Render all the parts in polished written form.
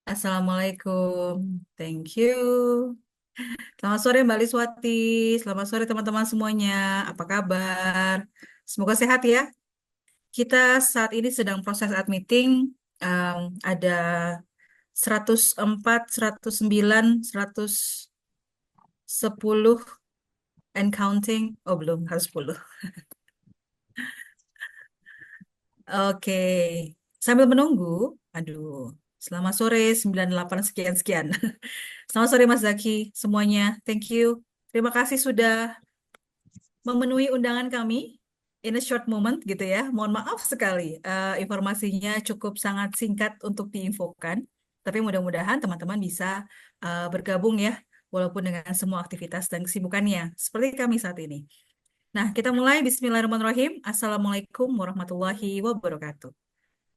Assalamualaikum. Thank you. Selamat sore Mbak Liswati. Selamat sore teman-teman semuanya. Apa kabar? Semoga sehat ya. Kita saat ini sedang proses meeting. Ada 104, 109, 110 and counting. Oh belum, harus 10. Oke. Sambil menunggu, aduh, selamat sore 98 sekian-sekian. Selamat sore Mas Zaki semuanya. Thank you. Terima kasih sudah memenuhi undangan kami in a short moment gitu ya. Mohon maaf sekali, informasinya cukup sangat singkat untuk diinfokan. Tapi mudah-mudahan teman-teman bisa bergabung ya, walaupun dengan semua aktivitas dan kesibukannya, seperti kami saat ini. Nah, kita mulai. Bismillahirrahmanirrahim. Assalamualaikum warahmatullahi wabarakatuh.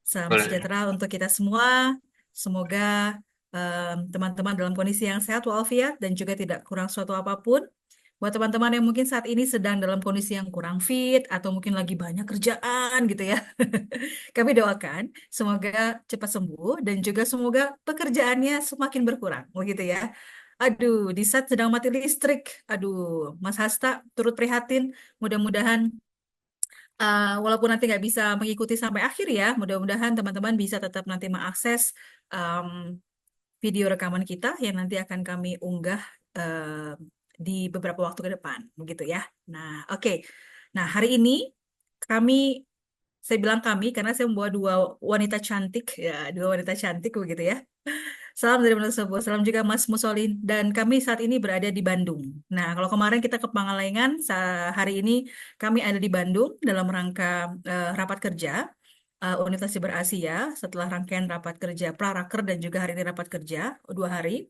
Salam Boleh. sejahtera untuk kita semua. Semoga teman-teman dalam kondisi yang sehat walafiat dan juga tidak kurang suatu apapun. Buat teman-teman yang mungkin saat ini sedang dalam kondisi yang kurang fit atau mungkin lagi banyak kerjaan gitu ya. Kami doakan semoga cepat sembuh dan juga semoga pekerjaannya semakin berkurang begitu ya. Aduh, di saat sedang mati listrik. Aduh, Mas Hasta turut prihatin. Mudah-mudahan walaupun nanti nggak bisa mengikuti sampai akhir ya, mudah-mudahan teman-teman bisa tetap nanti mengakses em, video rekaman kita yang nanti akan kami unggah di beberapa waktu ke depan, begitu ya. Nah, oke. Nah, hari ini kami, saya bilang kami karena saya membawa dua wanita cantik, ya, dua wanita cantik begitu ya. Salam dari Manado Sebuah, salam juga Mas Musolin. Dan kami saat ini berada di Bandung. Nah, kalau kemarin kita ke Pangalengan, hari ini kami ada di Bandung dalam rangka rapat kerja Universitas Berasia. Setelah rangkaian rapat kerja Praraker dan juga hari ini rapat kerja 2 hari,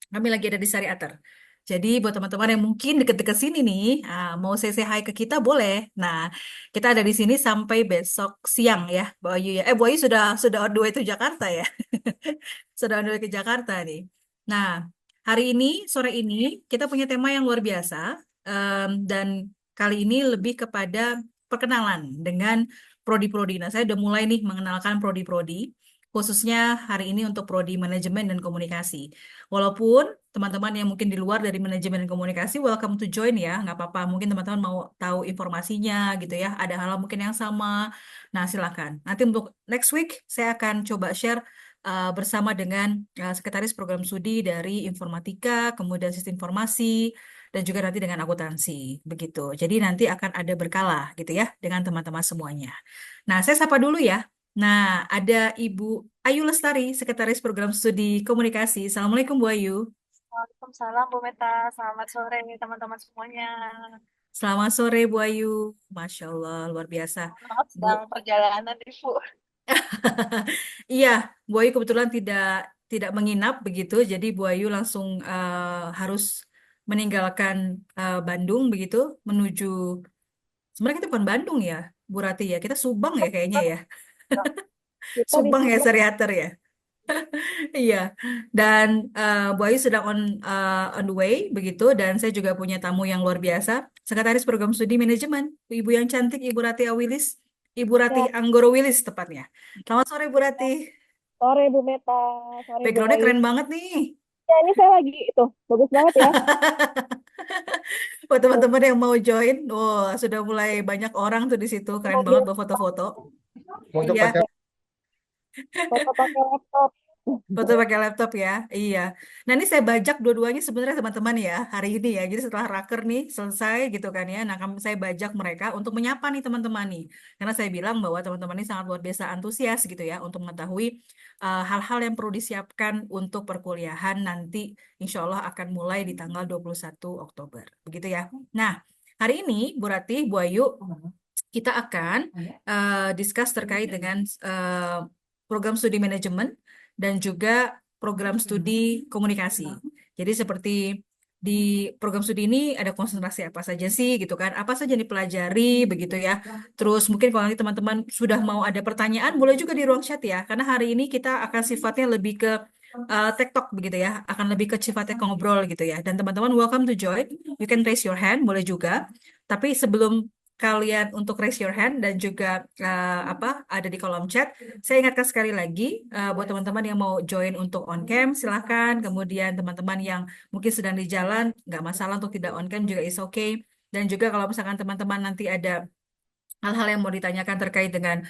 kami lagi ada di Sari Ater. Jadi buat teman-teman yang mungkin deket-deket sini nih, mau say hi ke kita boleh. Nah, kita ada di sini sampai besok siang ya, Bu Ayu ya. Bu Ayu sudah on the way to Jakarta ya. Sudah on the way ke Jakarta nih. Nah, hari ini, sore ini, kita punya tema yang luar biasa. Dan kali ini lebih kepada perkenalan dengan prodi-prodi. Nah, saya udah mulai nih mengenalkan prodi-prodi, khususnya hari ini untuk prodi manajemen dan komunikasi. Walaupun teman-teman yang mungkin di luar dari manajemen dan komunikasi, welcome to join ya, nggak apa-apa. Mungkin teman-teman mau tahu informasinya gitu ya, ada hal mungkin yang sama. Nah, silakan. Nanti untuk next week, saya akan coba share bersama dengan Sekretaris Program Studi dari Informatika, kemudian Sistem Informasi, dan juga nanti dengan akuntansi, begitu. Jadi nanti akan ada berkala gitu ya dengan teman-teman semuanya. Nah, saya sapa dulu ya. Nah, ada Ibu Ayu Lestari, Sekretaris Program Studi Komunikasi. Assalamualaikum Bu Ayu. Waalaikumsalam Bu Meta, selamat sore nih teman-teman semuanya. Selamat sore Bu Ayu. Masya Allah, luar biasa. Maaf Bu, sedang perjalanan nih Bu. iya, Bu Ayu kebetulan tidak tidak menginap begitu, jadi Bu Ayu langsung harus meninggalkan Bandung begitu menuju. Sebenarnya kita bukan Bandung ya, Bu Rati ya, kita Subang ya kayaknya ya, Kita di Subang ya Subang. Seriater ya. Iya, dan Bu Ayu sedang on the way begitu, dan saya juga punya tamu yang luar biasa, Sekretaris Program Studi Manajemen, Ibu yang cantik, Ibu Rati Awilis, Ibu Rati Ya, Anggoro Wilis tepatnya. Selamat sore Bu Rati. sore Bu Meta, sore Bu Backgroundnya Ayu. keren banget nih. Ya, ini saya lagi itu, bagus banget ya. Buat Tuh, teman-teman yang mau join, wah sudah mulai banyak orang tuh di situ, keren mobil banget buat foto-foto. Untuk Iya, pakai foto pakai laptop. foto pakai laptop ya. Iya. Nah ini saya bajak dua-duanya sebenarnya teman-teman ya hari ini ya. Jadi setelah raker nih selesai gitu kan ya. Nah saya bajak mereka untuk menyapa nih teman-teman nih. Karena saya bilang bahwa teman-teman ini sangat luar biasa antusias gitu ya untuk mengetahui hal-hal yang perlu disiapkan untuk perkuliahan nanti insya Allah akan mulai di tanggal 21 Oktober. Begitu ya. Nah hari ini Bu Rati, Bu Ayu, kita akan discuss terkait dengan program studi manajemen dan juga program studi komunikasi. Jadi seperti di program studi ini ada konsentrasi apa saja sih gitu kan? Apa saja yang dipelajari begitu ya. Terus mungkin kalau nanti teman-teman sudah mau ada pertanyaan boleh juga di ruang chat ya. Karena hari ini kita akan sifatnya lebih ke TikTok begitu ya. Akan lebih ke sifatnya ngobrol gitu ya. Dan teman-teman welcome to join. You can raise your hand boleh juga. Tapi sebelum kalian untuk raise your hand dan juga ada di kolom chat. Saya ingatkan sekali lagi buat teman-teman yang mau join untuk on cam silahkan. Kemudian teman-teman yang mungkin sedang di jalan nggak masalah untuk tidak on cam juga is okay. Dan juga kalau misalkan teman-teman nanti ada hal-hal yang mau ditanyakan terkait dengan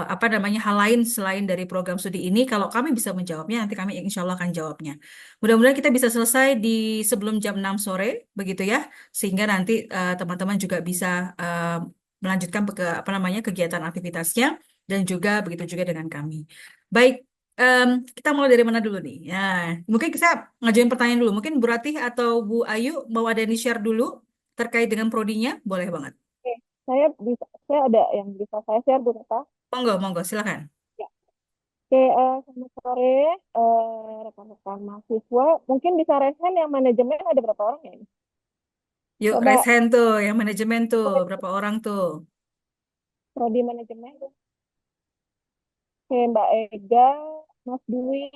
apa namanya hal lain selain dari program studi ini, kalau kami bisa menjawabnya, nanti kami insya Allah akan jawabnya. Mudah-mudahan kita bisa selesai di sebelum jam 6 sore, begitu ya, sehingga nanti teman-teman juga bisa melanjutkan ke apa namanya kegiatan aktivitasnya dan juga begitu juga dengan kami. Baik, em, kita mulai dari mana dulu nih? Ya, mungkin saya ngajuin pertanyaan dulu. Mungkin Bu Ratih atau Bu Ayu mau ada yang di-share dulu terkait dengan prodinya, boleh banget. Oke, saya ada yang bisa saya share, Bu Neta. Monggo, monggo, silakan. Ya. Oke, selamat sore, rekan-rekan mahasiswa. Mungkin bisa raise hand yang manajemen ada berapa orang ya? Yuk, raise Coba hand tuh, yang manajemen tuh, berapa orang tuh? prodi manajemen. Oke, Mbak Ega, Mas Dwi,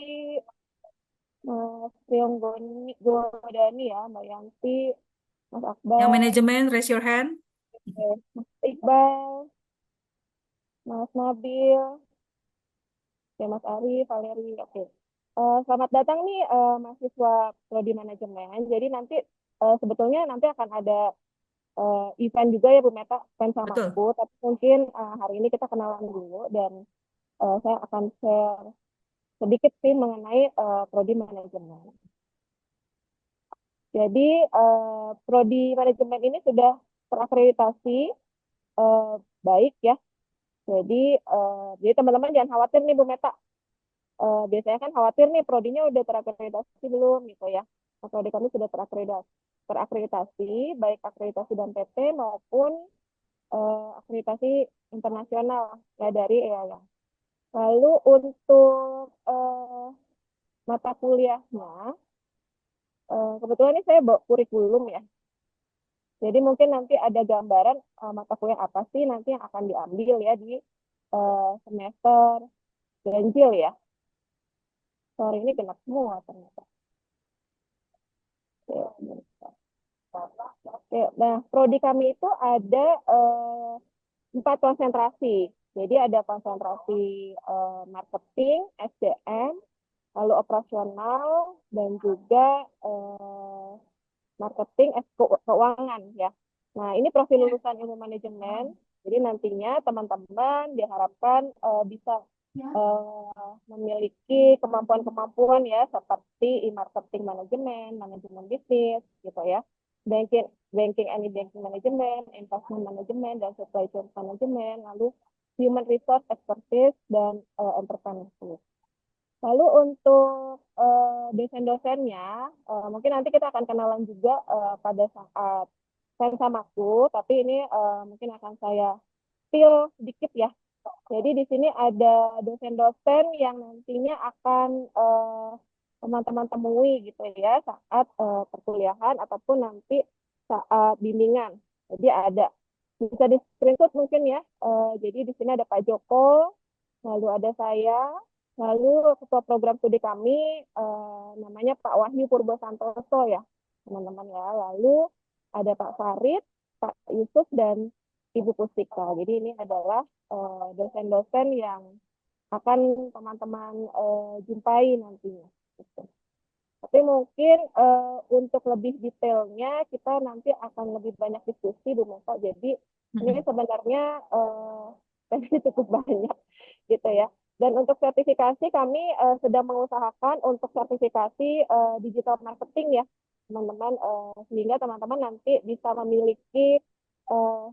Mas Prionggoni, Godani ya, Mbak Yanti, Mas Yang Akbar, manajemen, raise your hand. Mas Iqbal, Mas Nabil, ya Mas Ari, Valeri. Oke. Selamat datang nih mahasiswa prodi manajemen. Jadi nanti sebetulnya nanti akan ada event juga ya Bu Meta, event sama Betul. aku. Tapi mungkin hari ini kita kenalan dulu dan saya akan share sedikit sih mengenai prodi manajemen. Jadi prodi manajemen ini sudah terakreditasi eh, baik ya. Jadi teman-teman jangan khawatir nih Bu Meta. Biasanya kan khawatir nih prodinya udah terakreditasi belum gitu ya. Nah, prodi kami sudah terakreditasi baik akreditasi dan PT maupun akreditasi internasional ya dari EALA. Lalu untuk mata kuliahnya, kebetulan ini saya bawa kurikulum ya. Jadi mungkin nanti ada gambaran mata kuliah apa sih nanti yang akan diambil ya di semester ganjil ya. Sore ini genap semua ternyata. Oke, oke. Nah, prodi kami itu ada 4 konsentrasi. Jadi ada konsentrasi marketing, SDM, lalu operasional, dan juga marketing keuangan ya. Nah, ini profil lulusan ilmu manajemen. Jadi nantinya teman-teman diharapkan bisa memiliki kemampuan-kemampuan ya seperti e-marketing manajemen, manajemen bisnis gitu ya. Banking, banking and banking management, investment management dan supply chain management, lalu human resource expertise dan entrepreneurship. Lalu untuk dosen-dosennya, mungkin nanti kita akan kenalan juga pada saat saya samaku, tapi ini mungkin akan saya spill sedikit ya. Jadi di sini ada dosen-dosen yang nantinya akan teman-teman temui gitu ya saat perkuliahan ataupun nanti saat bimbingan. Jadi ada bisa di screenshot mungkin ya. Jadi di sini ada Pak Joko, lalu ada saya, lalu ketua program studi kami namanya Pak Wahyu Purbo Santoso ya, teman-teman ya. Lalu ada Pak Farid, Pak Yusuf dan Ibu Pustika. Jadi ini adalah dosen-dosen yang akan teman-teman jumpai nantinya. Gitu. Tapi mungkin untuk lebih detailnya kita nanti akan lebih banyak diskusi Bu Meta. Jadi ini sebenarnya cukup banyak gitu ya. Dan untuk sertifikasi kami sedang mengusahakan untuk sertifikasi digital marketing ya teman-teman, sehingga teman-teman nanti bisa memiliki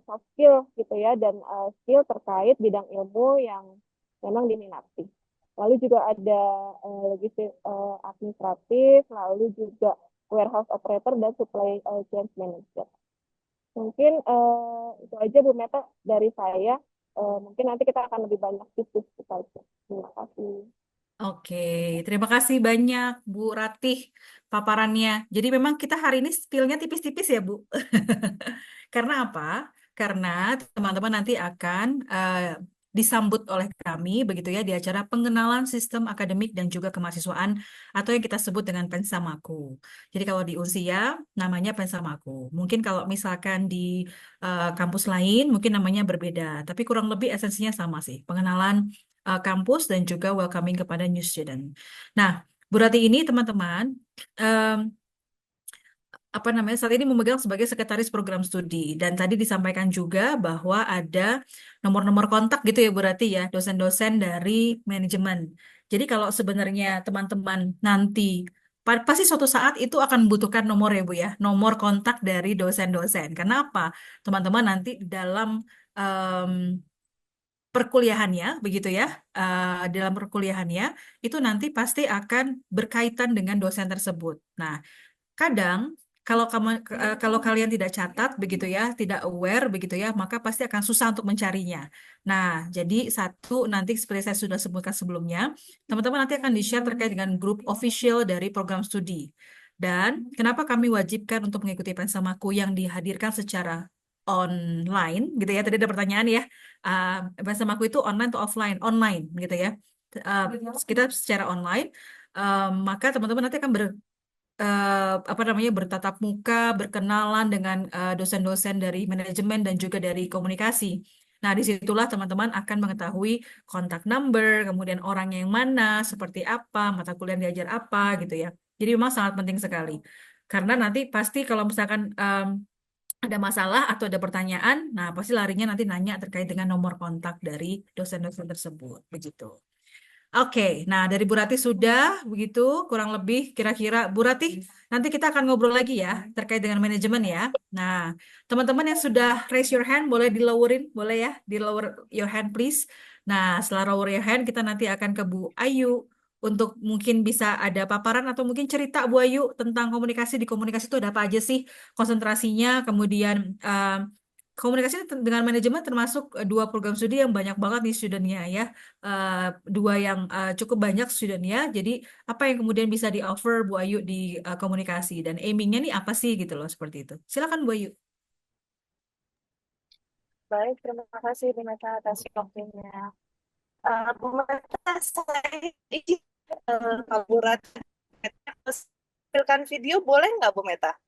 soft skill gitu ya dan skill terkait bidang ilmu yang memang diminati. Lalu juga ada logistik administratif, lalu juga warehouse operator dan supply chain manager. Mungkin itu aja Bu Meta dari saya. Mungkin nanti kita akan lebih banyak diskusi kita itu. Terima kasih. Oke, terima kasih banyak Bu Ratih paparannya. Jadi memang kita hari ini spillnya tipis-tipis ya Bu. Karena apa? Karena teman-teman nanti akan disambut oleh kami begitu ya di acara pengenalan sistem akademik dan juga kemahasiswaan atau yang kita sebut dengan Pensamaku. Jadi kalau di Unsia namanya Pensamaku. Mungkin kalau misalkan di kampus lain mungkin namanya berbeda, tapi kurang lebih esensinya sama sih. Pengenalan kampus dan juga welcoming kepada new student. Nah, Bu Rati ini teman-teman em, apa namanya saat ini memegang sebagai sekretaris program studi dan tadi disampaikan juga bahwa ada nomor-nomor kontak gitu ya Bu Rati ya dosen-dosen dari manajemen. Jadi kalau sebenarnya teman-teman nanti pasti suatu saat itu akan membutuhkan nomor ya Bu ya, nomor kontak dari dosen-dosen. Kenapa? Teman-teman nanti dalam em, perkuliahannya begitu ya, dalam perkuliahannya itu nanti pasti akan berkaitan dengan dosen tersebut. Nah, kadang kalau kalian tidak catat begitu ya, tidak aware begitu ya, maka pasti akan susah untuk mencarinya. Nah, jadi satu nanti seperti saya sudah sebutkan sebelumnya, teman-teman nanti akan di-share terkait dengan grup official dari program studi. Dan kenapa kami wajibkan untuk mengikuti Pensamaku yang dihadirkan secara online gitu ya. Tadi ada pertanyaan ya, Pensamaku itu online atau offline? Online gitu ya. Uh, kita secara online, maka teman-teman nanti akan apa namanya bertatap muka, berkenalan dengan dosen-dosen dari manajemen dan juga dari komunikasi. Nah, disitulah teman-teman akan mengetahui kontak number, kemudian orang yang mana, seperti apa, mata kuliah yang diajar apa, gitu ya. Jadi memang sangat penting sekali. Karena nanti pasti kalau misalkan ada masalah atau ada pertanyaan, nah pasti larinya nanti nanya terkait dengan nomor kontak dari dosen-dosen tersebut, begitu. Oke, nah dari Bu Rati sudah begitu kurang lebih kira-kira Bu Rati nanti kita akan ngobrol lagi ya terkait dengan manajemen ya. Nah, teman-teman yang sudah raise your hand boleh dilowerin, boleh ya, di lower your hand please. Nah, setelah lower your hand kita nanti akan ke Bu Ayu untuk mungkin bisa ada paparan atau mungkin cerita Bu Ayu tentang komunikasi. Di komunikasi itu ada apa aja sih konsentrasinya, kemudian komunikasi dengan manajemen termasuk dua program studi yang banyak banget nih studentnya ya. Eh, dua yang cukup banyak studentnya. Jadi apa yang kemudian bisa di-offer Bu Ayu di komunikasi dan aimingnya nih apa sih gitu loh seperti itu. Silakan Bu Ayu. Baik, terima kasih Bu Meta atas waktunya. Bu Meta, saya izin kalau Bu Ratna tampilkan video boleh nggak Bu Meta?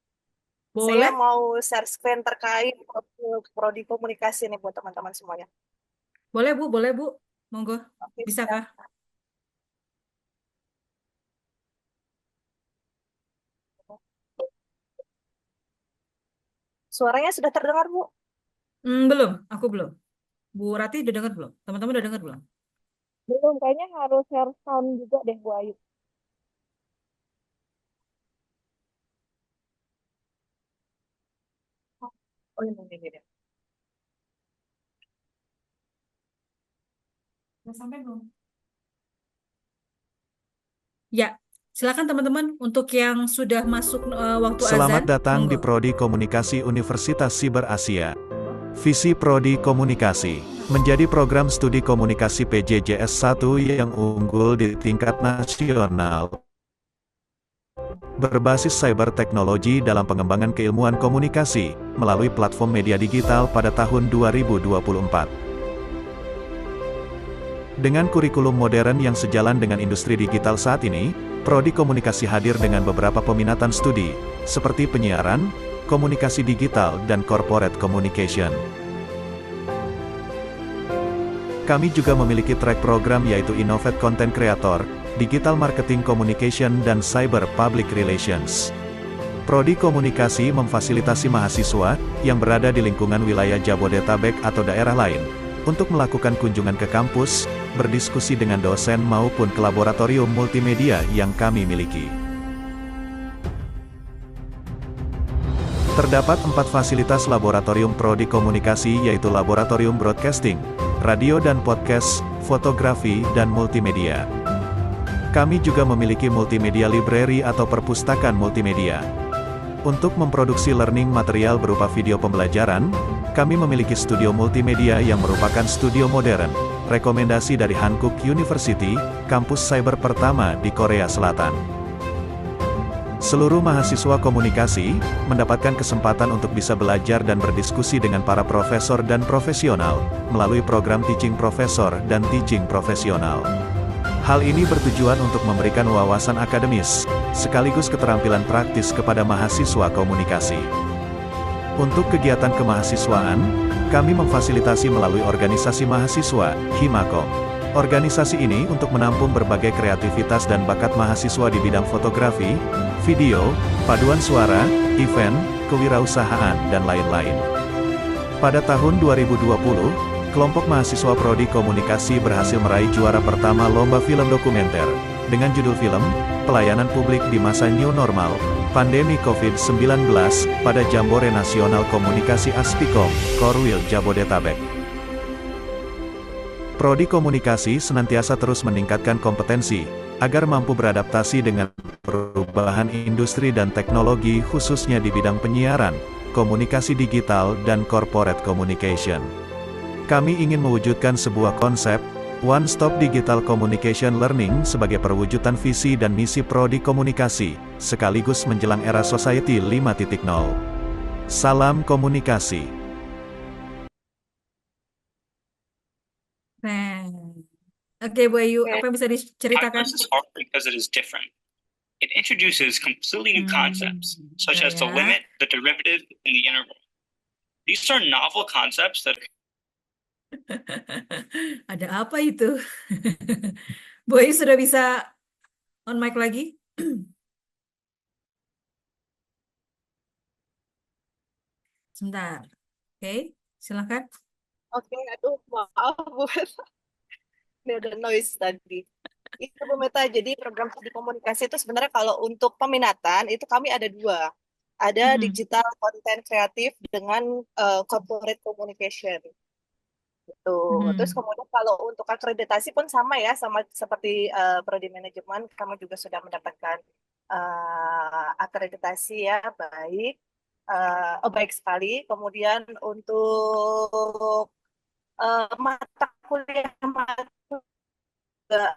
Saya Boleh, mau share screen terkait prodi komunikasi nih buat teman-teman semuanya. boleh Bu. Monggo. Oke, Bisakah? siap. Suaranya sudah terdengar Bu? Belum, aku belum. Bu Rati udah dengar belum? Teman-teman udah dengar belum? Belum, kayaknya harus share sound juga deh Bu Ayu. Oh ini. Udah sampai belum? Ya, silakan teman-teman untuk yang sudah masuk waktu Selamat azan, datang di monggo. Prodi Komunikasi Universitas Siber Asia. Visi Prodi Komunikasi menjadi program studi komunikasi PJJS 1 yang unggul di tingkat nasional. Berbasis cyber teknologi dalam pengembangan keilmuan komunikasi melalui platform media digital pada tahun 2024. Dengan kurikulum modern yang sejalan dengan industri digital saat ini, Prodi Komunikasi hadir dengan beberapa peminatan studi, seperti penyiaran, komunikasi digital, dan corporate communication. Kami juga memiliki track program yaitu Innovate Content Creator, Digital Marketing Communication, dan Cyber Public Relations. Prodi Komunikasi memfasilitasi mahasiswa yang berada di lingkungan wilayah Jabodetabek atau daerah lain untuk melakukan kunjungan ke kampus, berdiskusi dengan dosen maupun ke laboratorium multimedia yang kami miliki. Terdapat 4 fasilitas laboratorium Prodi Komunikasi yaitu Laboratorium Broadcasting, Radio dan Podcast, Fotografi, dan Multimedia. Kami juga memiliki Multimedia Library atau perpustakaan multimedia. Untuk memproduksi learning material berupa video pembelajaran, kami memiliki studio multimedia yang merupakan studio modern, rekomendasi dari Hankook University, kampus cyber pertama di Korea Selatan. Seluruh mahasiswa komunikasi mendapatkan kesempatan untuk bisa belajar dan berdiskusi dengan para profesor dan profesional melalui program Teaching Profesor dan Teaching Profesional. Hal ini bertujuan untuk memberikan wawasan akademis, sekaligus keterampilan praktis kepada mahasiswa komunikasi. Untuk kegiatan kemahasiswaan, kami memfasilitasi melalui organisasi mahasiswa, Himakom. Organisasi ini untuk menampung berbagai kreativitas dan bakat mahasiswa di bidang fotografi, video, paduan suara, event, kewirausahaan, dan lain-lain. Pada tahun 2020, kelompok mahasiswa Prodi Komunikasi berhasil meraih juara pertama Lomba Film Dokumenter, dengan judul film, Pelayanan Publik di Masa New Normal, Pandemi COVID-19, pada Jambore Nasional Komunikasi Aspikom, Korwil Jabodetabek. Prodi Komunikasi senantiasa terus meningkatkan kompetensi, agar mampu beradaptasi dengan perubahan industri dan teknologi khususnya di bidang penyiaran, komunikasi digital dan corporate communication. Kami ingin mewujudkan sebuah konsep, One Stop Digital Communication Learning sebagai perwujudan visi dan misi Prodi Komunikasi, sekaligus menjelang era Society 5.0. Salam komunikasi. Nah, oke Bu Ayu, Oke. apa yang bisa diceritakan? Calculus is hard because it is different. It introduces completely new concepts, such as the Ya. limit, the derivative, and the interval. These are novel concepts that Ada apa itu? Bu Ayu sudah bisa on mic lagi? Sebentar. Oke, silakan. Oke, aduh maaf Bu Meta. Ini ada noise tadi. Itu Bu Meta, jadi program studi komunikasi itu sebenarnya kalau untuk peminatan itu kami ada dua. Ada digital content kreatif dengan corporate communication. Gitu. Terus kemudian kalau untuk akreditasi pun sama ya, sama seperti prodi manajemen, kami juga sudah mendapatkan akreditasi ya, baik. Baik sekali. Kemudian untuk mata kuliah juga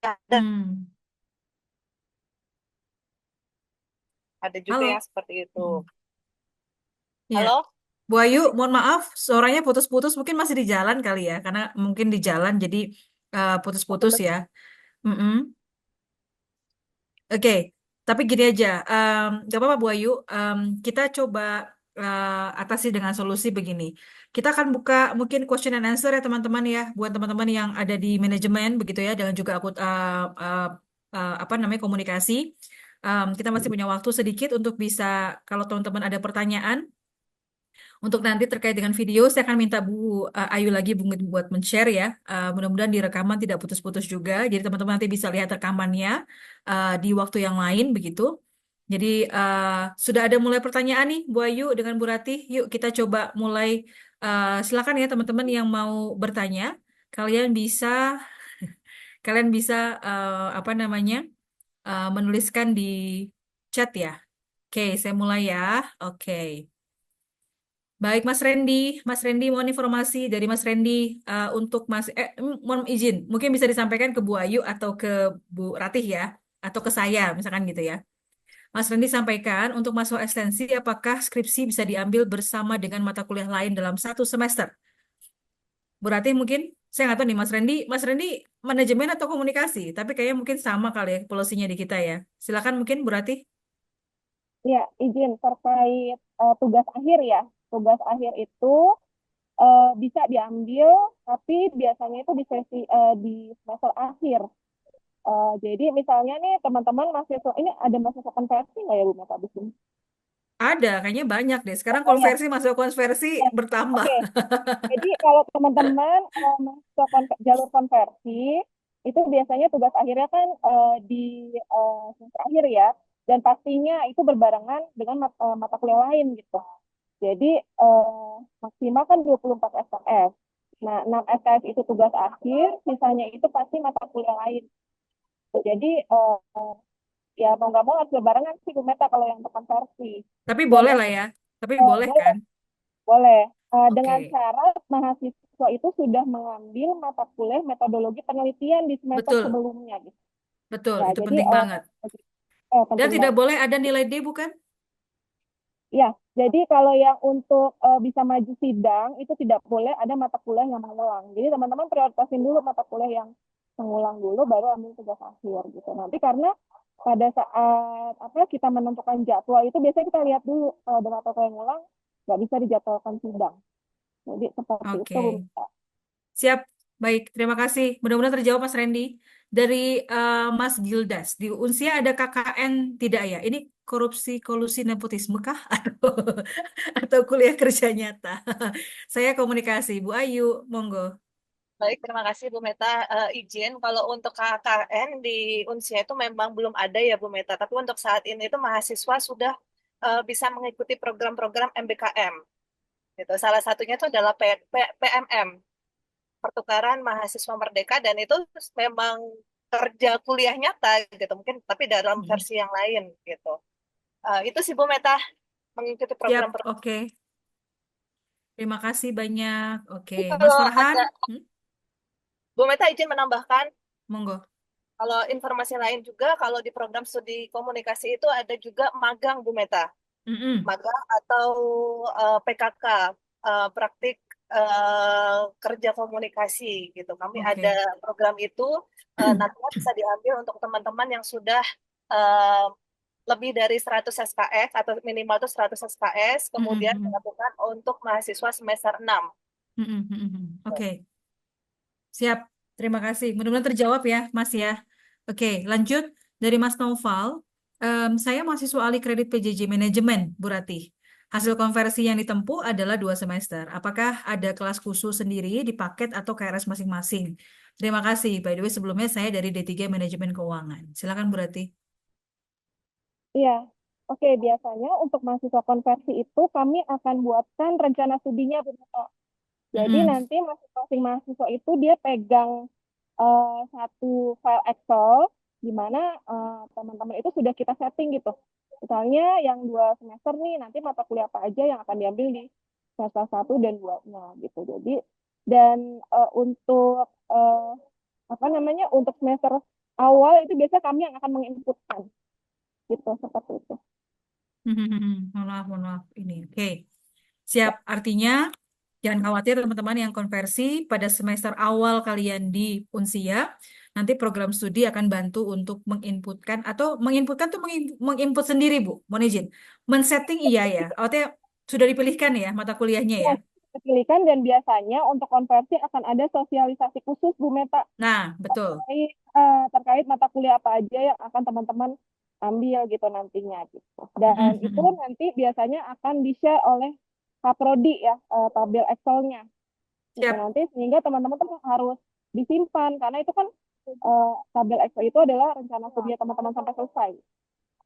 ada, ada juga Halo. yang seperti itu. Ya. Halo? Bu Ayu, mohon maaf, suaranya putus-putus, mungkin masih di jalan kali ya, karena mungkin di jalan jadi putus-putus ya. Mm-mm. Oke, tapi gini aja, nggak apa-apa Bu Ayu, kita coba atasi dengan solusi begini. Kita akan buka mungkin question and answer ya teman-teman ya, buat teman-teman yang ada di manajemen begitu ya, dengan juga apa namanya komunikasi. Kita masih punya waktu sedikit untuk bisa, kalau teman-teman ada pertanyaan, untuk nanti terkait dengan video, saya akan minta Bu Ayu lagi buat men-share ya. Mudah-mudahan di rekaman tidak putus-putus juga. Jadi teman-teman nanti bisa lihat rekamannya di waktu yang lain begitu. Jadi sudah ada mulai pertanyaan nih Bu Ayu dengan Bu Ratih. Yuk kita coba mulai. Silakan ya teman-teman yang mau bertanya. Kalian bisa apa namanya menuliskan di chat ya. Oke, saya mulai ya. Oke. Baik, Mas Randy mohon informasi dari Mas Randy untuk mohon izin, mungkin bisa disampaikan ke Bu Ayu atau ke Bu Ratih ya, atau ke saya, misalkan gitu ya. Mas Randy sampaikan untuk masuk ekstensi, apakah skripsi bisa diambil bersama dengan mata kuliah lain dalam satu semester? Bu Ratih mungkin, saya nggak tahu nih Mas Randy manajemen atau komunikasi, tapi kayaknya mungkin sama kali ya polosinya di kita ya. Silakan mungkin Bu Ratih. Ya, izin terkait tugas akhir ya. Tugas akhir itu bisa diambil, tapi biasanya itu di semester akhir. Jadi misalnya nih teman-teman mahasiswa ini ada mahasiswa konversi nggak ya Bu Mata di sini? Ada, kayaknya banyak deh. Sekarang Oh ya, masuk konversi ya. bertambah. Oke. Jadi kalau teman-teman mahasiswa jalur konversi itu biasanya tugas akhirnya kan di semester akhir ya, dan pastinya itu berbarengan dengan mata kuliah lain gitu. Jadi maksimal kan 24 SKS. Nah, 6 SKS itu tugas akhir, sisanya itu pasti mata kuliah lain. Jadi ya mau nggak mau harus berbarengan sih Bu Meta kalau yang konversi. Tapi boleh lah ya. Tapi boleh Boleh, kan? boleh. Oke. Dengan syarat mahasiswa mahasiswa itu sudah mengambil mata kuliah metodologi penelitian di semester Betul, sebelumnya gitu. betul. Ya, Itu jadi penting banget. Dan penting tidak banget. boleh ada nilai D, bukan? Ya, jadi kalau yang untuk bisa maju sidang itu tidak boleh ada mata kuliah yang mengulang. Jadi teman-teman prioritasin dulu mata kuliah yang mengulang dulu, baru ambil tugas akhir gitu. Nanti karena pada saat kita menentukan jadwal itu biasanya kita lihat dulu kalau ada mata kuliah yang ngulang nggak bisa dijadwalkan sidang. Jadi seperti itu, Bu Oke. Mita. Siap, baik. Terima kasih. Mudah-mudahan terjawab, Mas Randy. Dari Mas Gildas, di Unsia ada KKN tidak ya? Ini korupsi, kolusi, nepotisme kah? Atau kuliah kerja nyata? Saya komunikasi. Bu Ayu, monggo. Baik, terima kasih Bu Meta. Izin kalau untuk KKN di Unsia itu memang belum ada ya Bu Meta, tapi untuk saat ini itu mahasiswa sudah bisa mengikuti program-program MBKM. Gitu. Salah satunya itu adalah PMM, Pertukaran Mahasiswa Merdeka, dan itu memang kerja kuliah nyata gitu, mungkin tapi dalam versi yang lain gitu. Itu sih Bu Meta, mengikuti Siap, program-program. oke. Terima kasih banyak. Oke, Tapi Mas kalau Farhan, ada, Bu Meta izin menambahkan, monggo. kalau informasi lain juga, kalau di program studi komunikasi itu ada juga magang Bu Meta. Mm-mm. Magang atau PKK, praktik kerja komunikasi gitu. Kami ada Oke. program itu, nantinya bisa diambil untuk teman-teman yang sudah eh, lebih dari 100 SKS atau minimal itu 100 SKS, kemudian Mm-mm. dilakukan untuk mahasiswa semester 6. Mm-mm. Mm-mm. Oke, siap. Terima kasih. Mudah-mudahan terjawab ya, Mas ya. Oke, lanjut dari Mas Noval. Saya mahasiswa alih kredit PJJ Manajemen, Bu Ratih. Hasil konversi yang ditempuh adalah 2 semester. Apakah ada kelas khusus sendiri di paket atau KRS masing-masing? Terima kasih. By the way, sebelumnya saya dari D3 Manajemen Keuangan. Silakan Bu Ratih. Iya, oke. Biasanya untuk mahasiswa konversi itu kami akan buatkan rencana studinya, Bu Mita. Jadi Mm-mm. nanti masing-masing mahasiswa itu dia pegang satu file Excel di mana teman-teman itu sudah kita setting gitu. Misalnya yang 2 semester nih nanti mata kuliah apa aja yang akan diambil di semester 1 dan 2-nya gitu. Jadi dan untuk untuk semester awal itu biasanya kami yang akan menginputkan gitu seperti itu. Mohon maaf ini. Oke. Siap. Artinya jangan khawatir teman-teman yang konversi pada semester awal kalian di Unsia, nanti program studi akan bantu untuk menginputkan atau menginputkan tuh menginput sendiri, Bu. Mohon izin. Men-setting iya ya. Artinya sudah dipilihkan ya mata kuliahnya ya. Ya, dipilihkan dan biasanya untuk konversi akan ada sosialisasi khusus Bu Meta Nah, betul. terkait mata kuliah apa aja yang akan teman-teman ambil gitu nantinya gitu. Dan itu nanti biasanya akan di-share oleh Kaprodi ya, tabel Excel-nya gitu Siap. nanti sehingga teman-teman tuh harus disimpan karena itu kan tabel Excel itu adalah rencana studi teman-teman sampai selesai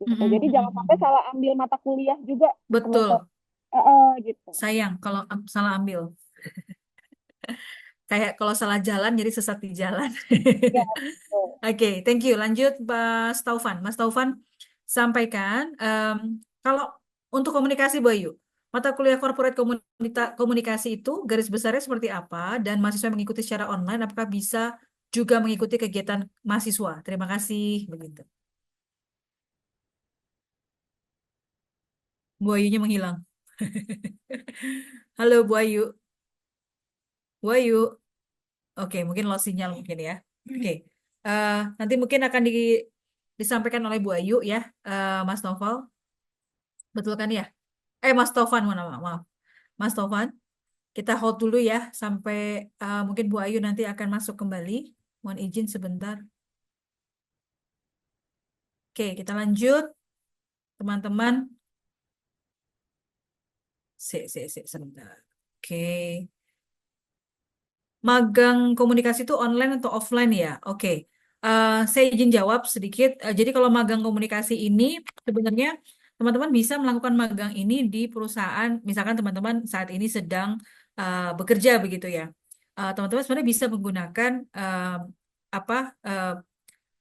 gitu. Jadi jangan sampai salah ambil mata kuliah juga gitu. Betul. Gitu. Sayang kalau salah ambil. Kayak kalau salah jalan jadi sesat di jalan. Ya, betul. Oke, thank you. Lanjut, Mas Taufan. Mas Taufan, sampaikan kalau untuk komunikasi, Bayu, mata kuliah corporate komunikasi itu garis besarnya seperti apa dan mahasiswa yang mengikuti secara online, apakah bisa juga mengikuti kegiatan mahasiswa? Terima kasih. Begitu. Bu Ayunya menghilang. Halo, Bu Ayu. Bu Ayu. Oke, mungkin lost sinyal mungkin ya. Oke. Nanti mungkin akan disampaikan oleh Bu Ayu ya, Mas Novel. Betul kan ya? Mas Tovan, maaf. Mas Tovan, kita hold dulu ya sampai mungkin Bu Ayu nanti akan masuk kembali. Mohon izin sebentar. Oke, kita lanjut, teman-teman. Sebentar. Oke. Magang komunikasi itu online atau offline ya? Oke. Saya izin jawab sedikit. Jadi kalau magang komunikasi ini sebenarnya teman-teman bisa melakukan magang ini di perusahaan, misalkan teman-teman saat ini sedang bekerja begitu ya. Teman-teman sebenarnya bisa menggunakan apa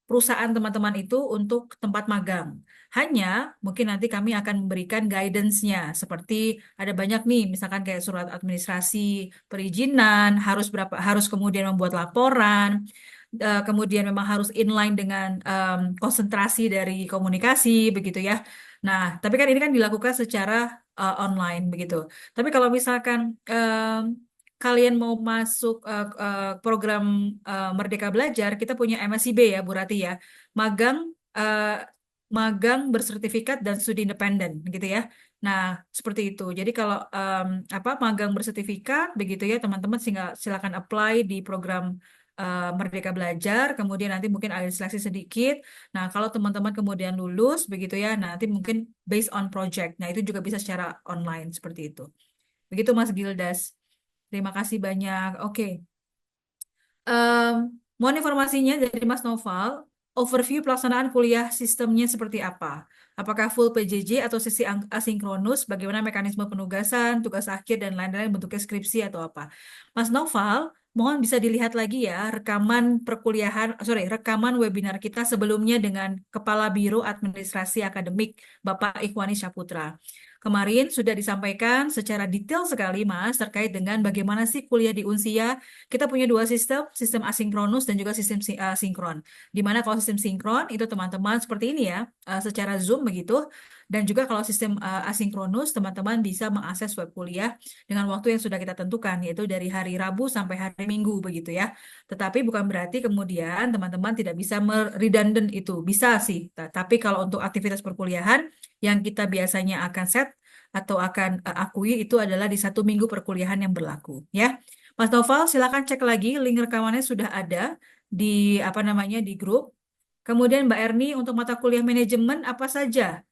perusahaan teman-teman itu untuk tempat magang. Hanya mungkin nanti kami akan memberikan guidance-nya, seperti ada banyak nih, misalkan kayak surat administrasi perizinan, harus kemudian membuat laporan, kemudian memang harus inline dengan konsentrasi dari komunikasi, begitu ya. Nah, tapi kan ini kan dilakukan secara online, begitu. Tapi kalau misalkan kalian mau masuk program Merdeka Belajar, kita punya MSIB ya, Bu Rati ya, magang magang bersertifikat dan studi independen, gitu ya. Nah, seperti itu. Jadi kalau magang bersertifikat, begitu ya, teman-teman silakan apply di program Merdeka Belajar. Kemudian nanti mungkin ada seleksi sedikit. Nah, kalau teman-teman kemudian lulus, begitu ya, nanti mungkin based on project. Nah, itu juga bisa secara online seperti itu. Begitu, Mas Gildas. Terima kasih banyak. Oke. Mohon informasinya dari Mas Noval, overview pelaksanaan kuliah sistemnya seperti apa? Apakah full PJJ atau sesi asinkronus? Bagaimana mekanisme penugasan, tugas akhir, dan lain-lain bentuknya skripsi atau apa? Mas Noval, mohon bisa dilihat lagi ya rekaman webinar kita sebelumnya dengan Kepala Biro Administrasi Akademik, Bapak Ikhwani Syaputra. Kemarin sudah disampaikan secara detail sekali, Mas, terkait dengan bagaimana sih kuliah di Unsia. Kita punya dua sistem asinkronus dan juga sistem sinkron. Dimana kalau sistem sinkron itu teman-teman seperti ini ya, secara Zoom begitu. Dan juga kalau sistem asinkronus, teman-teman bisa mengakses web kuliah dengan waktu yang sudah kita tentukan, yaitu dari hari Rabu sampai hari Minggu begitu ya. Tetapi bukan berarti kemudian teman-teman tidak bisa redundant itu. Bisa sih, tapi kalau untuk aktivitas perkuliahan, yang kita biasanya akan set atau akan akui itu adalah di 1 minggu perkuliahan yang berlaku ya. Mas Noval, silakan cek lagi link rekamannya sudah ada di di grup. Kemudian Mbak Erni untuk mata kuliah manajemen apa saja?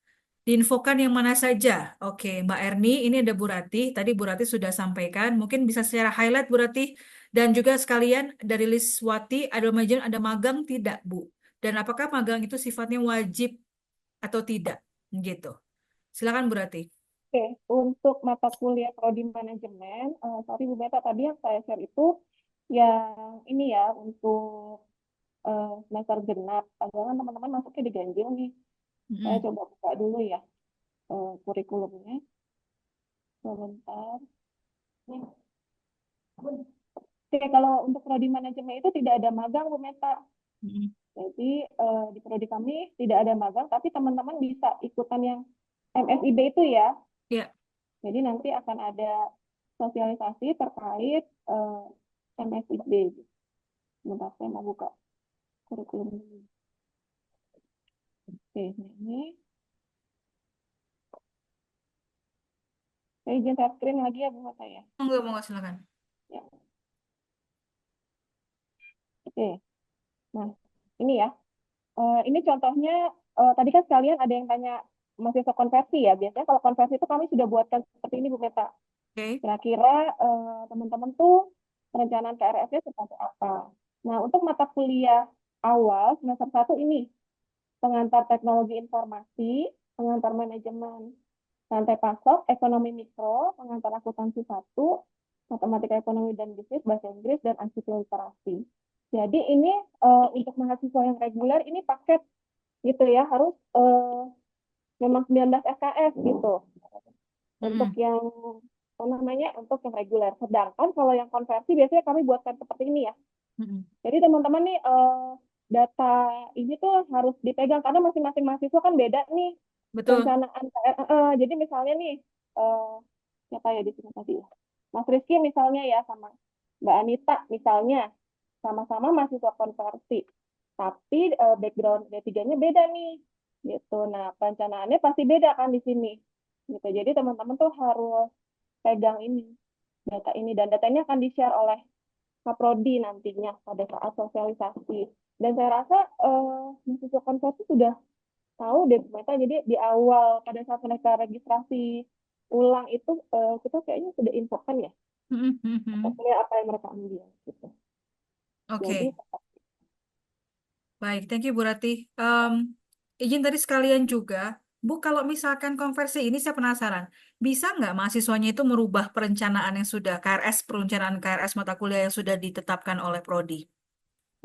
Diinfokan yang mana saja? Oke, Mbak Erni, ini ada Bu Rati. Tadi Bu Rati sudah sampaikan. Mungkin bisa secara highlight Bu Rati. Dan juga sekalian dari list Wati, ada manajemen, ada magang tidak Bu? Dan apakah magang itu sifatnya wajib atau tidak? Gitu. Silakan Bu Rati. Oke, untuk mata kuliah prodi manajemen, sorry Bu Meta, tadi yang saya share itu yang ini ya untuk semester genap. Padahal teman-teman masuknya di ganjil nih. Saya coba buka dulu ya kurikulumnya. Sebentar. Nih. Oke, kalau untuk prodi manajemen itu tidak ada magang Bu Meta. Jadi di prodi kami tidak ada magang, tapi teman-teman bisa ikutan yang MSIB itu ya. Iya. Jadi nanti akan ada sosialisasi terkait MSIB. Sebentar, saya mau buka kurikulum ini. Oke, ini. Saya izin share screen lagi ya Bu Meta ya. Monggo, silakan. Ya. Oke. Nah, ini ya. Ini contohnya, tadi kan sekalian ada yang tanya mahasiswa konversi ya. Biasanya kalau konversi itu kami sudah buatkan seperti ini Bu Meta. Oke. Kira-kira teman-teman tuh perencanaan KRS-nya seperti apa. Nah, untuk mata kuliah awal semester 1 ini, pengantar teknologi informasi, pengantar manajemen rantai pasok, ekonomi mikro, pengantar akuntansi 1, matematika ekonomi dan bisnis, bahasa Inggris, dan arsitektur literasi. Jadi ini untuk mahasiswa yang reguler ini paket gitu ya, harus memang 19 SKS gitu. Untuk yang untuk yang reguler. Sedangkan kalau yang konversi biasanya kami buatkan seperti ini ya. Jadi teman-teman nih data ini tuh harus dipegang karena masing-masing mahasiswa kan beda nih. Betul. Perencanaan jadi misalnya nih siapa ya di sini tadi ya? Mas Rizky misalnya ya sama Mbak Anita misalnya sama-sama mahasiswa konversi. Tapi background D3-nya beda nih. Gitu. Nah, perencanaannya pasti beda kan di sini. Gitu. Jadi teman-teman tuh harus pegang ini, data ini, dan datanya akan di-share oleh Kaprodi nantinya pada saat sosialisasi. Dan saya rasa mahasiswa konversi sudah tahu deh Meta, jadi di awal pada saat mereka registrasi ulang itu kita kayaknya sudah infokan ya apa yang mereka ambil gitu. Oke. Jadi, Baik, thank you Bu Rati. Izin tadi sekalian juga, Bu, kalau misalkan konversi ini saya penasaran, bisa nggak mahasiswanya itu merubah perencanaan yang sudah perencanaan KRS mata kuliah yang sudah ditetapkan oleh Prodi?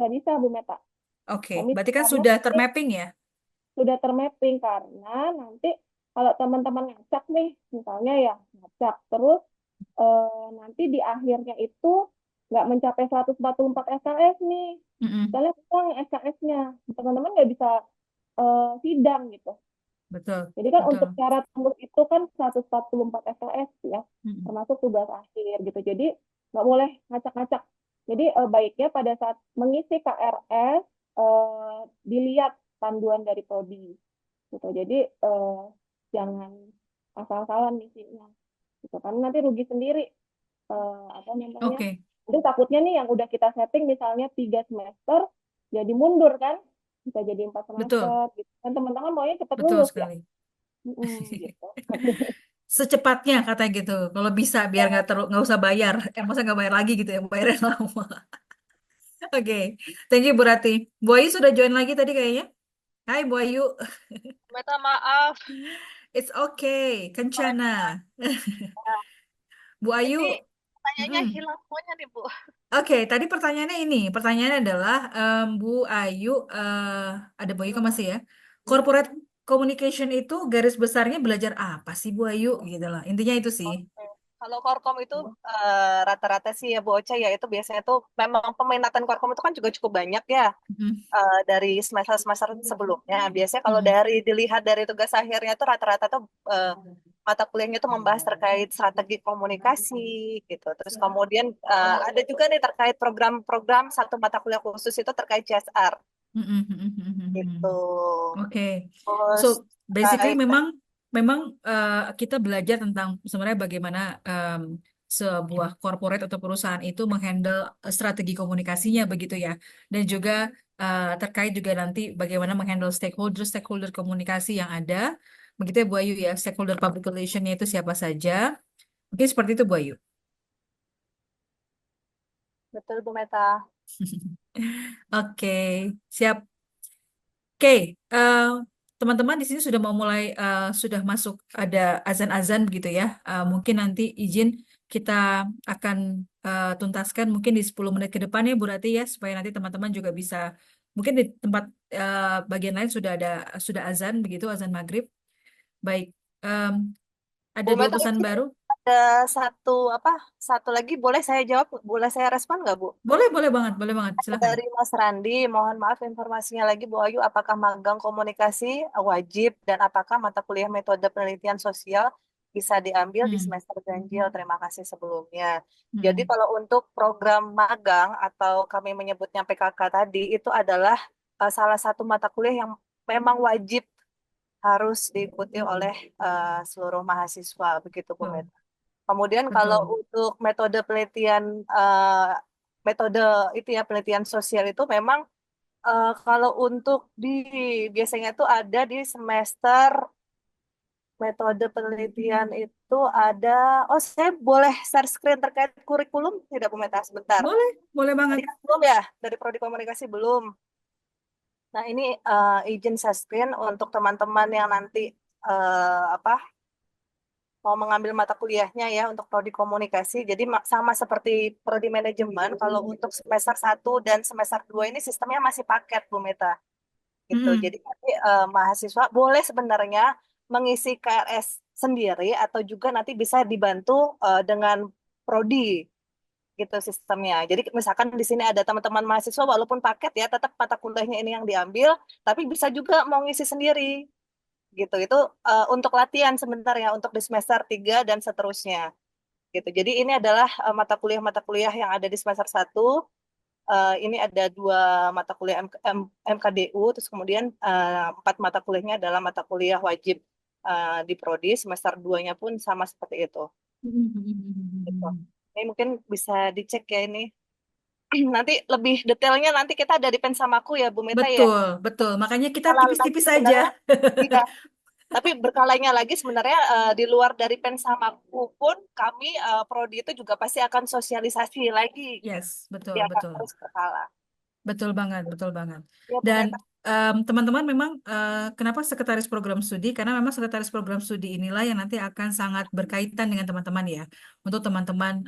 nggak bisa Bu Meta. Oke, Kami berarti kan karena sudah nanti termapping ya? sudah termapping karena nanti kalau teman-teman ngacak nih, misalnya ya ngacak terus nanti di akhirnya itu nggak mencapai 144 SKS nih. Mm-mm. Misalnya kurang SKS-nya, teman-teman nggak bisa sidang gitu. Betul, Jadi kan betul. untuk syarat tembus itu kan 144 SKS ya, Mm-mm. termasuk tugas akhir gitu. Jadi nggak boleh ngacak-ngacak. Jadi baiknya pada saat mengisi KRS dilihat panduan dari prodi gitu. Jadi jangan asal-asalan ngisinya gitu. Karena nanti rugi sendiri apa namanya? Oke, Jadi takutnya nih yang udah kita setting misalnya 3 semester jadi mundur kan, bisa jadi 4 betul, semester gitu. Kan teman-teman maunya cepat betul lulus ya. sekali. Gitu. Secepatnya kata gitu. Kalau bisa biar nggak usah bayar. Masa nggak bayar lagi gitu ya, bayar yang lama. Oke, thank you Bu Rati. Bu Ayu sudah join lagi tadi kayaknya. Hai Bu Ayu. Minta maaf. It's okay, Kencana. Bu Ayu. Ini pertanyaannya mm-mm. hilang semuanya nih, Bu. Oke, tadi pertanyaannya ini. Pertanyaannya adalah Bu Ayu, ada Bu Ayu kan masih ya? Corporate communication itu garis besarnya belajar apa sih Bu Ayu? Gitu lah. Intinya itu sih. Oke. Kalau Korkom itu rata-rata sih ya Bu Ocha ya itu biasanya tuh memang peminatan Korkom itu kan juga cukup banyak ya Mm-mm. dari semester-semester sebelumnya. Biasanya kalau Mm-mm. dilihat dari tugas akhirnya tuh rata-rata tuh mata kuliahnya tuh membahas terkait strategi komunikasi gitu. Terus kemudian ada juga nih terkait program-program satu mata kuliah khusus itu terkait CSR Mm-mm. Mm-mm. gitu. Oke, so Terus basically terkait memang memang kita belajar tentang sebenarnya bagaimana sebuah corporate atau perusahaan itu menghandle strategi komunikasinya begitu ya, dan juga terkait juga nanti bagaimana menghandle stakeholder komunikasi yang ada, begitu ya Bu Ayu ya, stakeholder public relationnya itu siapa saja, mungkin seperti itu Bu Ayu. betul Bu Meta. Oke, siap. Oke, eh, teman-teman di sini sudah mau mulai, sudah masuk ada azan-azan begitu ya. Mungkin nanti izin kita akan tuntaskan mungkin di 10 menit ke depan ya Bu Rati ya, supaya nanti teman-teman juga bisa, mungkin di tempat bagian lain sudah azan begitu, azan maghrib. Baik, em, ada Bu dua Meta pesan baru. ada satu lagi boleh saya jawab, boleh saya respon nggak Bu? Boleh banget, silakan. Dari Mas Randi, mohon maaf informasinya lagi Bu Ayu, apakah magang komunikasi wajib dan apakah mata kuliah metode penelitian sosial bisa diambil di Hmm, semester ganjil? Terima kasih sebelumnya. Jadi hmm, kalau untuk program magang atau kami menyebutnya PKK tadi, itu adalah salah satu mata kuliah yang memang wajib harus diikuti oleh seluruh mahasiswa, begitu Bu betul, Meta. Kemudian kalau betul. untuk metode penelitian metode itu ya penelitian sosial itu memang kalau untuk biasanya itu ada di semester metode penelitian itu ada saya boleh share screen terkait kurikulum tidak Bu Meta sebentar. Boleh banget. Tadi kan belum ya dari prodi komunikasi belum. Nah, ini izin share screen untuk teman-teman yang nanti apa mau mengambil mata kuliahnya ya untuk prodi komunikasi. Jadi sama seperti prodi manajemen, kalau untuk semester 1 dan semester 2 ini sistemnya masih paket, Bu Meta. Gitu. Hmm, Jadi nanti, mahasiswa boleh sebenarnya mengisi KRS sendiri atau juga nanti bisa dibantu dengan prodi gitu sistemnya. Jadi misalkan di sini ada teman-teman mahasiswa walaupun paket ya tetap mata kuliahnya ini yang diambil, tapi bisa juga mau ngisi sendiri gitu. Itu untuk latihan sebentar ya untuk di semester 3 dan seterusnya gitu. Jadi ini adalah mata kuliah yang ada di semester 1. Ini ada 2 mata kuliah MKDU, terus kemudian 4 mata kuliahnya adalah mata kuliah wajib di prodi, semester 2-nya pun sama seperti itu. Gitu. hmm. Ini mungkin bisa dicek ya ini. Nanti lebih detailnya nanti kita ada di Pensamaku ya Bu Meta ya. Betul, betul. Makanya kita Kalau lagi tipis-tipis aja. sebenarnya iya. Tapi berkalanya lagi sebenarnya di luar dari Pensamaku pun kami prodi itu juga pasti akan sosialisasi lagi Yes, betul, yang betul. harus berkala. Betul banget, betul banget. Ya Bu Dan Meta. teman-teman memang kenapa sekretaris program studi? Karena memang sekretaris program studi inilah yang nanti akan sangat berkaitan dengan teman-teman ya. Untuk teman-teman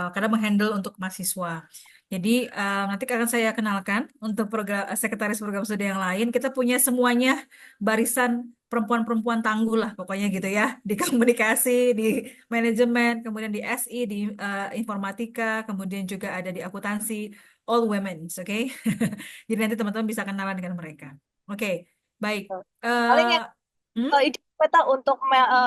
karena menghandle untuk mahasiswa. Jadi nanti akan saya kenalkan untuk sekretaris program studi yang lain. Kita punya semuanya barisan perempuan-perempuan tangguh lah pokoknya gitu ya. Di komunikasi, di manajemen, kemudian di SI, di informatika, kemudian juga ada di akuntansi, all women, oke? Jadi nanti teman-teman bisa kenalan dengan mereka. Oke, baik. Paling yang Hmm? izin Meta untuk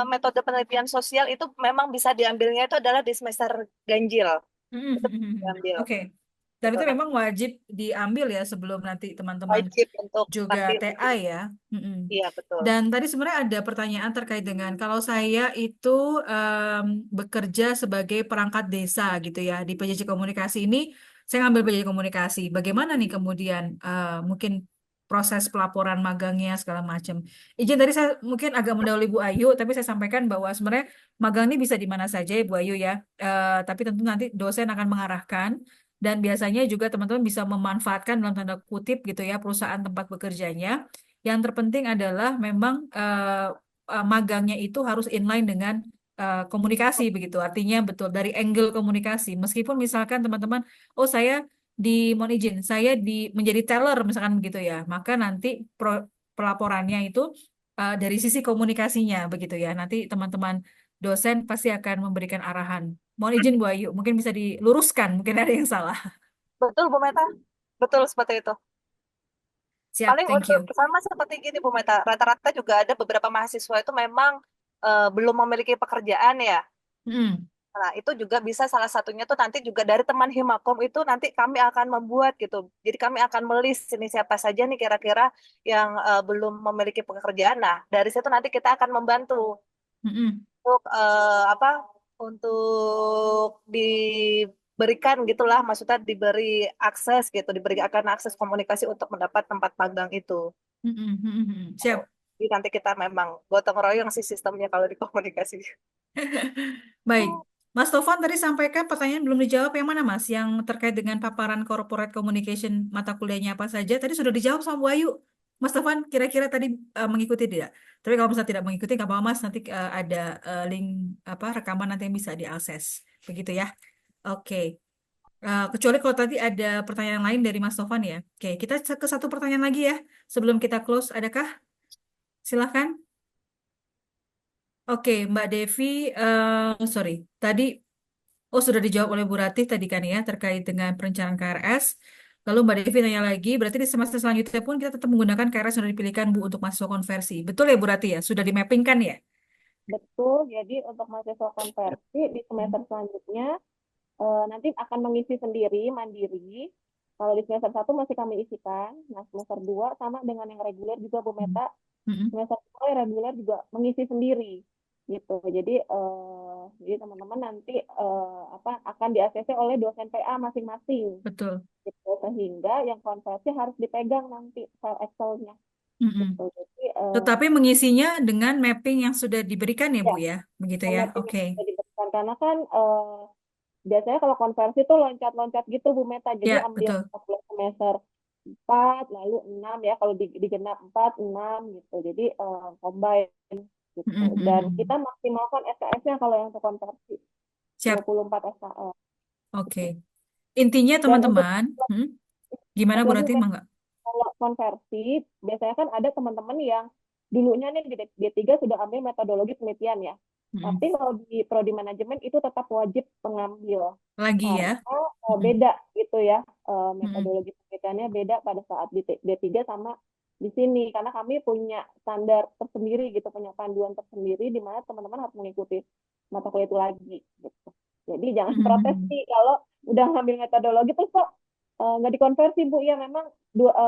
metode penelitian sosial itu memang bisa diambilnya itu adalah di semester ganjil. Itu bisa diambil. Oke. Dan Gitu itu kan. memang wajib diambil ya sebelum nanti teman-teman Wajib untuk juga nanti. TA ya. Iya, betul. Dan tadi sebenarnya ada pertanyaan terkait dengan kalau saya itu bekerja sebagai perangkat desa gitu ya di PJJ Komunikasi ini, saya ngambil PJJ Komunikasi. Bagaimana nih kemudian mungkin proses pelaporan magangnya segala macam. Izin tadi saya mungkin agak mendahului Bu Ayu, tapi saya sampaikan bahwa sebenarnya magang ini bisa di mana saja ya Bu Ayu ya. Tapi tentu nanti dosen akan mengarahkan. Dan biasanya juga teman-teman bisa memanfaatkan dalam tanda kutip gitu ya perusahaan tempat bekerjanya. Yang terpenting adalah memang magangnya itu harus inline dengan komunikasi begitu. Artinya betul dari angle komunikasi. Meskipun misalkan teman-teman, oh saya mohon izin, saya menjadi teller misalkan begitu ya. Maka nanti pelaporannya itu dari sisi komunikasinya begitu ya. Nanti teman-teman dosen pasti akan memberikan arahan. Mohon izin Bu Ayu, mungkin bisa diluruskan, mungkin ada yang salah. Betul, Bu Meta. Betul seperti itu. Siap, Paling thank untuk you. sama seperti gini, Bu Meta. Rata-rata juga ada beberapa mahasiswa itu memang belum memiliki pekerjaan ya. Mm, Nah, itu juga bisa salah satunya tuh nanti juga dari teman Himakom itu nanti kami akan membuat gitu. Jadi kami akan melis ini siapa saja nih kira-kira yang belum memiliki pekerjaan. Nah, dari situ nanti kita akan membantu mm. untuk apa? Untuk diberikan gitulah, maksudnya diberi akses gitu, diberikan akses komunikasi untuk mendapat tempat magang itu. Siap. Jadi nanti kita memang gotong royong sih sistemnya kalau di komunikasi. Baik. Mas Tovan tadi sampaikan pertanyaan belum dijawab yang mana Mas? Yang terkait dengan paparan corporate communication mata kuliahnya apa saja? Tadi sudah dijawab sama Bu Ayu. Mas Tovan kira-kira tadi mengikuti tidak? Tapi kalau misalnya tidak mengikuti nggak apa-apa Mas. Nanti ada link apa rekaman nanti yang bisa diakses. Begitu ya. Oke. Kecuali kalau tadi ada pertanyaan lain dari Mas Tovan ya. Oke, kita ke satu pertanyaan lagi ya. Sebelum kita close, adakah? Silahkan. Oke, Mbak Devi, sorry, tadi sudah dijawab oleh Bu Ratih tadi kan ya terkait dengan perencanaan KRS. Lalu Mbak Devi tanya lagi, berarti di semester selanjutnya pun kita tetap menggunakan KRS yang sudah dipilihkan Bu untuk mahasiswa konversi. Betul ya Bu Ratih ya? Sudah dimappingkan ya? Betul, jadi untuk mahasiswa konversi di semester selanjutnya nanti akan mengisi sendiri, mandiri. Kalau di semester 1 masih kami isikan, nah semester 2 sama dengan yang reguler juga Bu Meta, Mm-mm. semester 2 yang reguler juga mengisi sendiri gitu. Jadi teman-teman nanti akan di-ACC oleh dosen PA masing-masing Betul. gitu. Sehingga yang konversi harus dipegang nanti file Excel-nya Mm-mm. gitu. Jadi Tetapi mengisinya dengan mapping yang sudah diberikan ya ya, Bu ya? Begitu ya? mapping Oke. yang sudah diberikan karena kan biasanya kalau konversi tuh loncat-loncat gitu Bu Meta. Jadi Ya, ambil betul. 40 semester 4, lalu 6 ya. Kalau digenap 4, 6 gitu. Jadi combine gitu. Mm-mm, Dan mm-mm. kita maksimalkan SKS-nya kalau yang untuk konversi. Siap. 24 SKS. Oke. Intinya Dan untuk teman-teman, gimana Bu lagi Ratih? Mangga? kalau konversi, biasanya kan ada teman-teman yang dulunya nih di D3 sudah ambil metodologi penelitian ya. Mm-mm. Tapi kalau di prodi manajemen itu tetap wajib pengambil. Lagi ya? Karena Mm-mm. beda gitu ya, Mm-mm. metodologi penelitiannya beda pada saat di D3 sama di sini. Karena kami punya standar tersendiri gitu, punya panduan tersendiri di mana teman-teman harus mengikuti mata kuliah itu lagi gitu. Jadi jangan protes Mm-mm. sih kalau udah ngambil metodologi terus kok nggak dikonversi Bu. Ya memang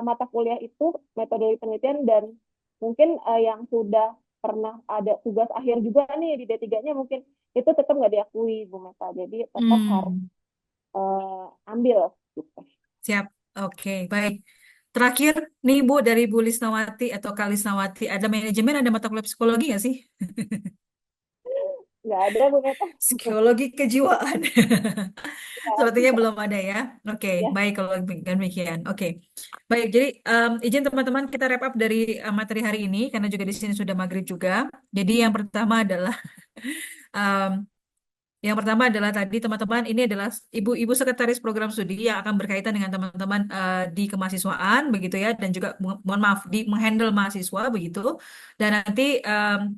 mata kuliah itu metodologi penelitian dan mungkin yang sudah pernah ada tugas akhir juga nih di D3-nya mungkin itu tetap nggak diakui Bu Meta. Jadi tetap harus ambil gitu. Siap. Oke, baik. Terakhir nih Bu dari Bu Lisnawati atau Kak Lisnawati, ada manajemen, ada mata kuliah psikologi nggak sih? Nggak ada Bu Meta. Psikologi kejiwaan. Sepertinya belum ada ya. Oke, Ya, baik kalau demikian. Oke, baik. Jadi izin teman-teman kita wrap up dari materi hari ini karena juga di sini sudah maghrib juga. Jadi yang pertama adalah Yang pertama adalah tadi teman-teman, ini adalah ibu-ibu sekretaris program studi yang akan berkaitan dengan teman-teman di kemahasiswaan begitu ya, dan juga mohon maaf di menghandle mahasiswa begitu. Dan nanti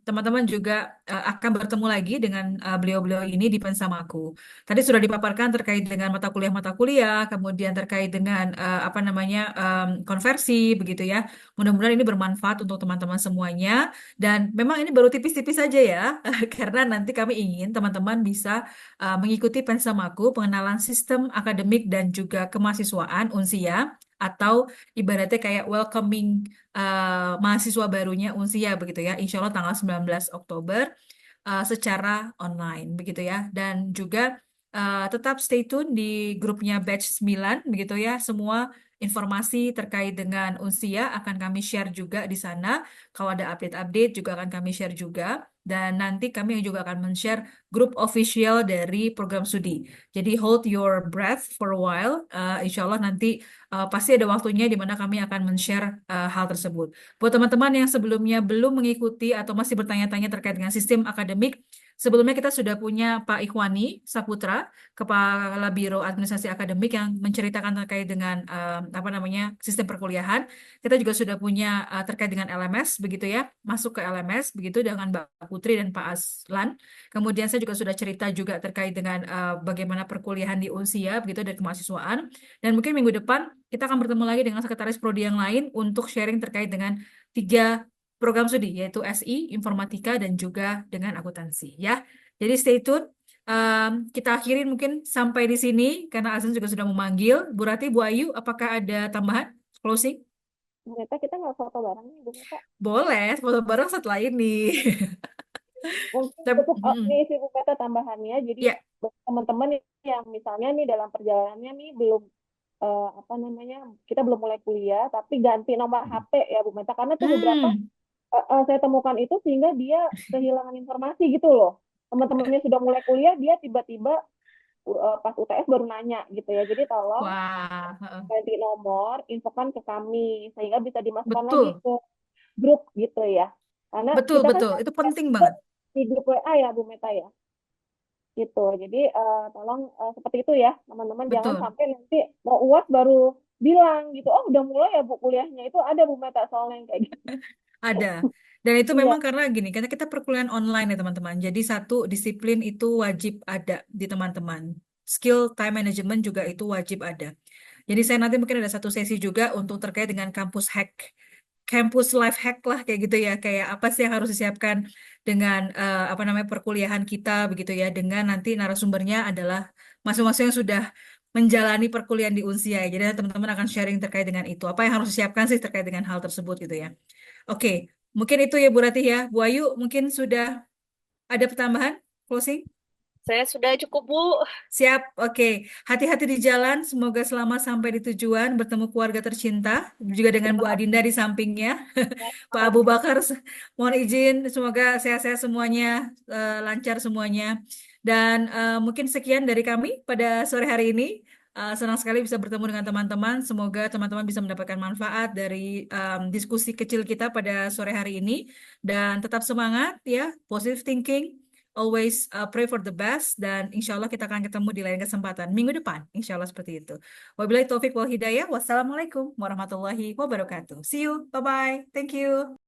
teman-teman juga akan bertemu lagi dengan beliau-beliau ini di Pensamaku. Tadi sudah dipaparkan terkait dengan mata kuliah, kemudian terkait dengan apa namanya konversi begitu ya. Mudah-mudahan ini bermanfaat untuk teman-teman semuanya. Dan memang ini baru tipis-tipis saja ya, karena nanti kami ingin teman-teman bisa mengikuti Pensamaku, pengenalan sistem akademik dan juga kemahasiswaan Unsia, atau ibaratnya kayak welcoming mahasiswa barunya Unsia begitu ya, insya Allah tanggal 19 Oktober secara online begitu ya. Dan juga tetap stay tune di grupnya Batch 9 begitu ya. Semua informasi terkait dengan Unsia akan kami share juga di sana. Kalau ada update-update juga akan kami share juga. Dan nanti kami juga akan men-share grup official dari program studi. Jadi hold your breath for a while. Insya Allah nanti pasti ada waktunya di mana kami akan men-share hal tersebut. Buat teman-teman yang sebelumnya belum mengikuti atau masih bertanya-tanya terkait dengan sistem akademik, sebelumnya kita sudah punya Pak Ikhwani Saputra, Kepala Biro Administrasi Akademik yang menceritakan terkait dengan apa namanya sistem perkuliahan. Kita juga sudah punya terkait dengan LMS begitu ya, masuk ke LMS begitu dengan Mbak Putri dan Pak Aslan. Kemudian saya juga sudah cerita juga terkait dengan bagaimana perkuliahan di Unsia begitu dari kemahasiswaan. Dan mungkin minggu depan kita akan bertemu lagi dengan sekretaris prodi yang lain untuk sharing terkait dengan 3 program studi, yaitu SI, Informatika, dan juga dengan akuntansi ya. Jadi stay tune. Kita akhirin mungkin sampai di sini karena Azan juga sudah memanggil. Bu Rati, Bu Ayu, apakah ada tambahan closing? Bu Meta, kita nggak foto bareng nih, Bu Meta. Boleh, foto bareng setelah ini. Mungkin Tapi, cukup nih sih Bu Meta tambahannya. Jadi ya, buat teman-teman yang misalnya nih dalam perjalanannya nih belum apa namanya, kita belum mulai kuliah, tapi ganti nomor HP ya Bu Meta. Karena tuh beberapa hmm, saya temukan itu sehingga dia kehilangan informasi gitu loh. Teman-temannya sudah mulai kuliah, dia tiba-tiba pas UTS baru nanya gitu ya. Jadi tolong wah, ganti nomor, infokan ke kami sehingga bisa dimasukkan lagi betul, ke grup gitu ya. Karena betul, kita kan betul. Itu penting banget. di grup WA ya Bu Meta ya. Gitu. Jadi tolong seperti itu ya, teman-teman, jangan Betul, sampai nanti mau UAS baru bilang gitu, oh udah mulai ya Bu kuliahnya. Itu ada Bu Meta soalnya yang kayak gitu. ada. Dan itu Iya. memang karena gini, karena kita perkuliahan online ya teman-teman. Jadi satu disiplin itu wajib ada di teman-teman. Skill time management juga itu wajib ada. Jadi saya nanti mungkin ada satu sesi juga untuk terkait dengan kampus hack, campus life hack lah kayak gitu ya. Kayak apa sih yang harus disiapkan dengan apa namanya perkuliahan kita begitu ya. Dengan nanti narasumbernya adalah masing-masing yang sudah menjalani perkuliahan di Unsia. Jadi teman-teman akan sharing terkait dengan itu. Apa yang harus disiapkan sih terkait dengan hal tersebut gitu ya. Oke, mungkin itu ya Bu Ratih ya. Bu Ayu mungkin sudah ada pertambahan closing? Saya sudah cukup, Bu. Siap, oke. Hati-hati di jalan, semoga selamat sampai di tujuan, bertemu keluarga tercinta, juga dengan Terima Bu kasih Adinda di sampingnya. ya. Pak Abu Bakar, mohon izin, semoga sehat-sehat semuanya, lancar semuanya. Dan mungkin sekian dari kami pada sore hari ini. Senang sekali bisa bertemu dengan teman-teman. Semoga teman-teman bisa mendapatkan manfaat dari diskusi kecil kita pada sore hari ini. Dan tetap semangat ya, positive thinking. Always pray for the best. Dan insya Allah kita akan ketemu di lain kesempatan minggu depan. Insya Allah seperti itu. Wabillahi taufiq wal hidayah. Wassalamualaikum warahmatullahi wabarakatuh. See you. Bye-bye. Thank you.